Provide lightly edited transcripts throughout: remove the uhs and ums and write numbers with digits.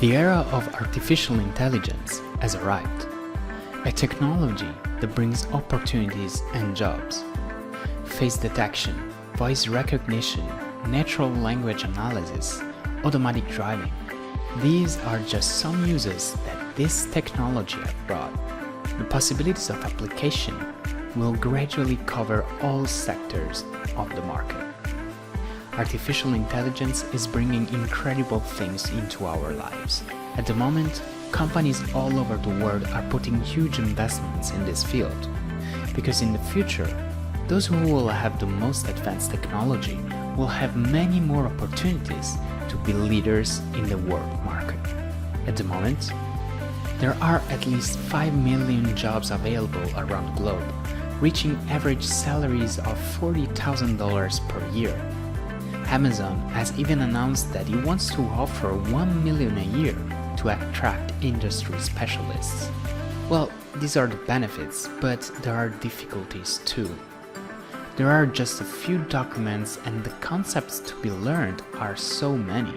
The era of artificial intelligence has arrived, a technology that brings opportunities and jobs. Face detection, voice recognition, natural language analysis, automatic driving. These are just some uses that this technology has brought. The possibilities of application will gradually cover all sectors of the market. Artificial intelligence is bringing incredible things into our lives. At the moment, companies all over the world are putting huge investments in this field, because in the future, those who will have the most advanced technology will have many more opportunities to be leaders in the world market. At the moment, there are at least 5 million jobs available around the globe, reaching average salaries of $40,000 per year. Amazon has even announced that it wants to offer $1 million a year to attract industry specialists. Well, these are the benefits, but there are difficulties too. There are just a few documents and the concepts to be learned are so many,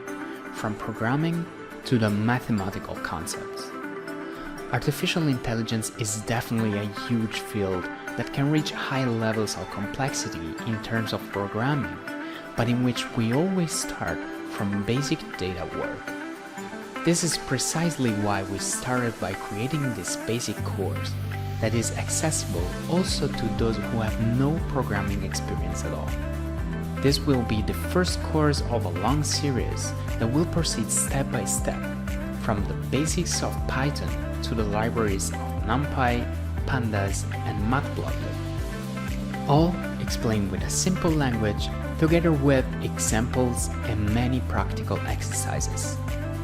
from programming to the mathematical concepts. Artificial intelligence is definitely a huge field that can reach high levels of complexity in terms of programming, but in which we always start from basic data work. This is precisely why we started by creating this basic course that is accessible also to those who have no programming experience at all. This will be the first course of a long series that will proceed step by step, from the basics of Python to the libraries of NumPy, Pandas, and Matplotlib. All explained with a simple language, together with examples and many practical exercises.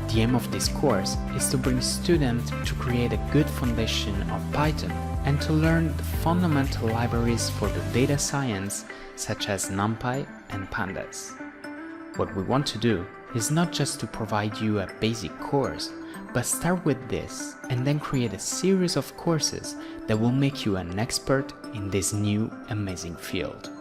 The aim of this course is to bring students to create a good foundation of Python and to learn the fundamental libraries for the data science such as NumPy and Pandas. What we want to do is not just to provide you a basic course, but start with this and then create a series of courses that will make you an expert in this new amazing field.